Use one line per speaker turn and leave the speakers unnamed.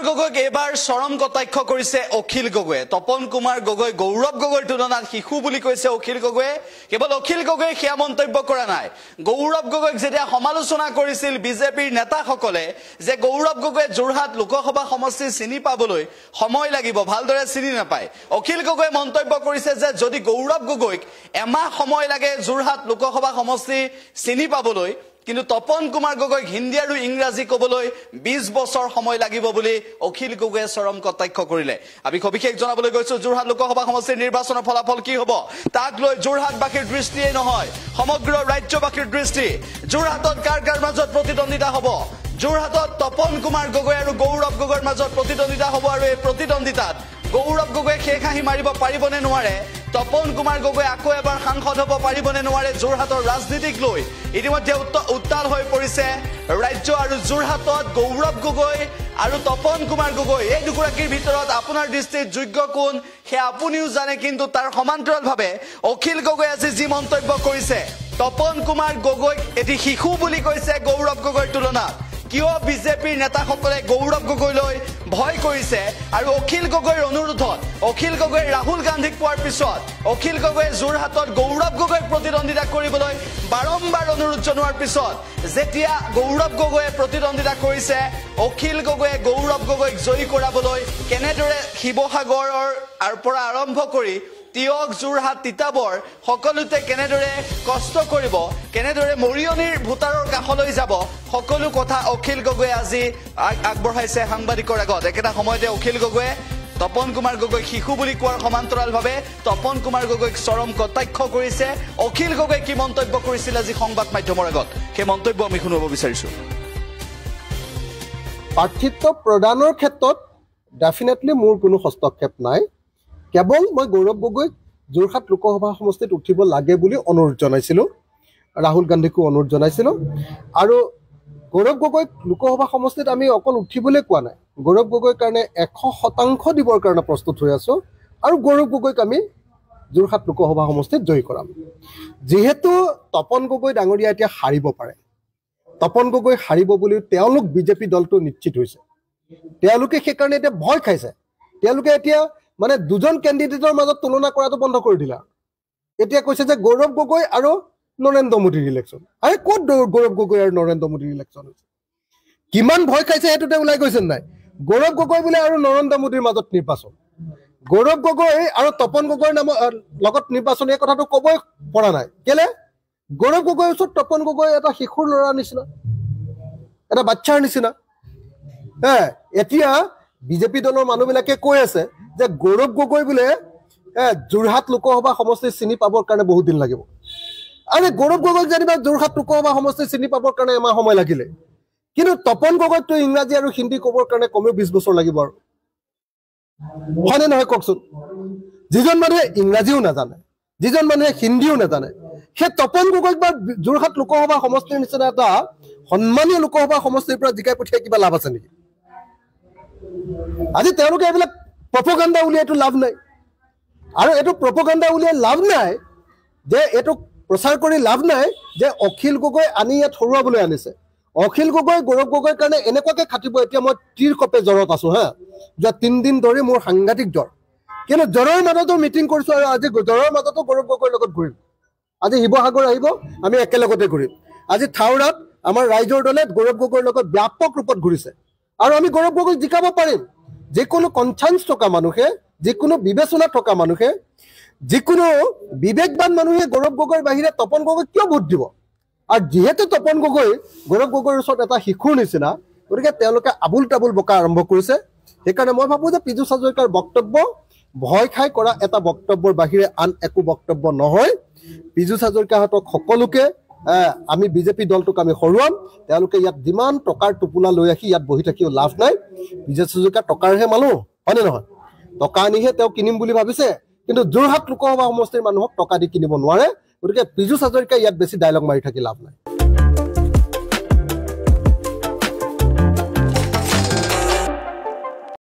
গগৈক এবাৰ চৰম কটাক্ষ কৰিছে অখিল গগৈয়ে। তপন কুমাৰ গগৈ গৌৰৱ গগৈৰ তুলনাত শিশু বুলি কৈছে অখিল গগৈয়ে। কেৱল অখিল গগৈয়ে সেয়া মন্তব্য কৰা নাই, গৌৰৱ গগৈক যেতিয়া সমালোচনা কৰিছিল বিজেপিৰ নেতাসকলে যে গৌৰৱ গগৈয়ে যোৰহাট লোকসভা সমষ্টি চিনি পাবলৈ সময় লাগিব, ভালদৰে চিনি নাপায়, অখিল গগৈয়ে মন্তব্য কৰিছে যে যদি গৌৰৱ গগৈক এমাহ সময় লাগে যোৰহাট লোকসভা সমষ্টি চিনি পাবলৈ, কিন্তু তপন কুমাৰ গগৈক হিন্দী আৰু ইংৰাজী ক'বলৈ 20 বছৰ সময় লাগিব বুলি অখিল গগৈয়ে চৰম কটাক্ষ কৰিলে। আমি সবিশেষ জনাবলৈ গৈছো যোৰহাট লোকসভা সমষ্টিৰ নিৰ্বাচনৰ ফলাফল কি হ'ব তাক লৈ যোৰহাটবাসীৰ দৃষ্টিয়ে নহয় সমগ্ৰ ৰাজ্যবাসীৰ দৃষ্টি। যোৰহাটত কাৰ কাৰ মাজত প্ৰতিদ্বন্দ্বিতা হ'ব, যোৰহাটত তপন কুমাৰ গগৈ আৰু গৌৰৱ গগৈৰ মাজত প্ৰতিদ্বন্দ্বিতা হ'ব, আৰু এই প্ৰতিদ্বন্দ্বিতাত গৌৰৱ গগৈয়ে শেষ হাঁহি মাৰিব পাৰিবনে নোৱাৰে, তপন কুমাৰ গগৈ আকৌ এবাৰ সাংসদ হ'ব পাৰিবনে নোৱাৰে, যোৰহাটৰ ৰাজনীতিক লৈ ইতিমধ্যে উত্তাল হৈ পৰিছে ৰাজ্য। আৰু যোৰহাটত গৌৰৱ গগৈ আৰু তপন কুমাৰ গগৈ এই দুগৰাকীৰ ভিতৰত আপোনাৰ দৃষ্টিত যোগ্য কোন সেয়া আপুনিও জানে, কিন্তু তাৰ সমান্তৰালভাৱে অখিল গগৈ আজি যি মন্তব্য কৰিছে, তপন কুমাৰ গগৈক এটি শিশু বুলি কৈছে গৌৰৱ গগৈৰ তুলনাত। কিয় বিজেপিৰ নেতাসকলে গৌৰৱ গগৈলৈ ভয় কৰিছে, আৰু অখিল গগৈৰ অনুৰোধত অখিল গগৈ ৰাহুল গান্ধীক পোৱাৰ পিছত অখিল গগৈয়ে যোৰহাটত গৌৰৱ গগৈক প্ৰতিদ্বন্দ্বিতা কৰিবলৈ বাৰম্বাৰ অনুৰোধ জনোৱাৰ পিছত যেতিয়া গৌৰৱ গগৈয়ে প্ৰতিদ্বন্দ্বিতা কৰিছে, অখিল গগৈয়ে গৌৰৱ গগৈক জয়ী কৰাবলৈ কেনেদৰে শিৱসাগৰৰ পৰা আৰম্ভ কৰি তিয়ক যোৰহাট তিতাবৰ সকলোতে কেনেদৰে কষ্ট কৰিব, কেনেদৰে মৰিয়নিৰ ভোটাৰৰ কাষলৈ যাব, সকলো কথা অখিল গগৈয়ে আজি আগবঢ়াইছে সাংবাদিকৰ আগত। একেটা সময়তে অখিল গগৈয়ে তপন কুমাৰ গগৈক শিশু বুলি কোৱাৰ সমান্তৰালভাৱে তপন কুমাৰ গগৈক চৰম কটাক্ষ কৰিছে। অখিল গগৈয়ে কি মন্তব্য কৰিছিল আজি সংবাদ মাধ্যমৰ আগত, সেই মন্তব্য আমি শুনিব বিচাৰিছো।
প্ৰাৰ্থিত্ব প্ৰদানৰ ক্ষেত্ৰত ডেফিনেটলি মোৰ কোনো হস্তক্ষেপ নাই, কেৱল মই গৌৰৱ গগৈক যোৰহাট লোকসভা সমষ্টিত উঠিব লাগে বুলি অনুৰোধ জনাইছিলোঁ, ৰাহুল গান্ধীকো অনুৰোধ জনাইছিলোঁ। আৰু গৌৰৱ গগৈক লোকসভা সমষ্টিত আমি অকল উঠিবলৈ কোৱা নাই, গৌৰৱ গগৈৰ কাৰণে 100% দিবৰ কাৰণে প্ৰস্তুত হৈ আছোঁ, আৰু গৌৰৱ গগৈক আমি যোৰহাট লোকসভা সমষ্টিত জয়ী কৰাম। যিহেতু তপন গগৈ ডাঙৰীয়া এতিয়া হাৰিব পাৰে, তপন গগৈ হাৰিব বুলি তেওঁলোক বিজেপি দলটো নিশ্চিত হৈছে, তেওঁলোকে সেইকাৰণে এতিয়া ভয় খাইছে। তেওঁলোকে এতিয়া মানে দুজন কেণ্ডিডেটৰ মাজত তুলনা কৰাটো বন্ধ কৰি দিলা। এতিয়া কৈছে যে গৌৰৱ গগৈ আৰু নৰেন্দ্ৰ মোদীৰ ইলেকশ্যন। আৰে ক'ত গৌৰৱ গগৈ আৰু নৰেন্দ্ৰ মোদীৰ ইলেকশ্যন হৈছে? কিমান ভয় খাইছে সেইটোতে ওলাই গৈছে নাই? গৌৰৱ গগৈ বোলে আৰু নৰেন্দ্ৰ মোদীৰ মাজত নিৰ্বাচন, গৌৰৱ গগৈ আৰু তপন গগৈৰ লগত নিৰ্বাচন, এই কথাটো ক'বই পৰা নাই। কেলে? গৌৰৱ গগৈৰ ওচৰত তপন গগৈ এটা শিশুৰ ল'ৰাৰ নিচিনা, এটা বাচ্চাৰ নিচিনা। এতিয়া বিজেপি দলৰ মানুহবিলাকে কৈ আছে যে গৌৰৱ গগৈ বোলে যোৰহাট লোকসভা সমষ্টি চিনি পাবৰ কাৰণে বহুত দিন লাগিব। আৰে গৌৰৱ গগৈক যেনিবা যোৰহাট লোকসভা সমষ্টি চিনি পাবৰ কাৰণে এমাহ সময় লাগিলে, কিন্তু তপন গগৈকতো ইংৰাজী আৰু হিন্দী ক'বৰ কাৰণে কমেও 20 বছৰ লাগিব। আৰু হয়নে নহয় কওকচোন? যিজন মানুহে ইংৰাজীও নাজানে, যিজন মানুহে হিন্দীও নাজানে, সেই তপন গগৈক বা যোৰহাট লোকসভা সমষ্টিৰ নিচিনা এটা সন্মানীয় লোকসভা সমষ্টিৰ পৰা জিকাই পঠিয়াই কিবা লাভ আছে নেকি? আজি তেওঁলোকে এইবিলাক প্ৰপগাণ্ডা উলিয়াইটো লাভ নাই, আৰু এইটো প্ৰপগাণ্ডা উলিয়াই লাভ নাই, যে এইটো প্ৰচাৰ কৰি লাভ নাই যে অখিল গগৈ আনি ইয়াত হৰুৱাবলৈ আনিছে। অখিল গগৈ গৌৰৱ গগৈৰ কাৰণে এনেকুৱাকৈ খাটিব। এতিয়া মই তীৰ কপে জ্বৰত আছোঁ, যোৱা 3 দিন ধৰি মোৰ সাংঘাতিক জ্বৰ, কিন্তু জ্বৰৰ মাজতো মিটিং কৰিছোঁ, আৰু আজি জ্বৰৰ মাজতো গৌৰৱ গগৈৰ লগত ঘূৰিম। আজি শিৱসাগৰ আহিব, আমি একেলগতে ঘূৰিম। আজি থাউৰাত আমাৰ ৰাইজৰ দলে গৌৰৱ গগৈৰ লগত ব্যাপক ৰূপত ঘূৰিছে, আৰু আমি গৌৰৱ গগৈক জিকাব পাৰিম। যিকোনো কনচান্স থকা মানুহে, যিকোনো বিবেচনা থকা মানুহে, যিকোনো বিবেকবান মানুহে গৌৰৱ গগৈৰ বাহিৰে তপন গগৈক কিয় ভোট দিব? আৰু যিহেতু তপন গগৈ গৌৰৱ গগৈৰ ওচৰত এটা শিশুৰ নিচিনা, গতিকে তেওঁলোকে আবুল তাবুল বকা আৰম্ভ কৰিছে। সেইকাৰণে মই ভাবোঁ যে পীযুষ হাজৰিকাৰ বক্তব্য ভয় খাই কৰা এটা বক্তব্যৰ বাহিৰে আন একো বক্তব্য নহয়। পীযুষ হাজৰিকাহঁতক সকলোকে আমি বিজেপি দলটোক আমি হৰুৱাম। তেওঁলোকে ইয়াত যিমান টকাৰ টোপোলা লৈ আহি ইয়াত বহি থাকিও লাভ নাই। পীযুষ হাজৰিকা টকাৰহে মানুহ, হয়নে নহয়? টকা আনিহে তেওঁ কিনিম বুলি ভাবিছে, কিন্তু যোৰহাট লোকসভা সমষ্টিৰ মানুহক টকা দি কিনিব নোৱাৰে। গতিকে পীযুষ হাজৰিকাই ইয়াত বেছি ডায়লগ মাৰি থাকি লাভ নাই।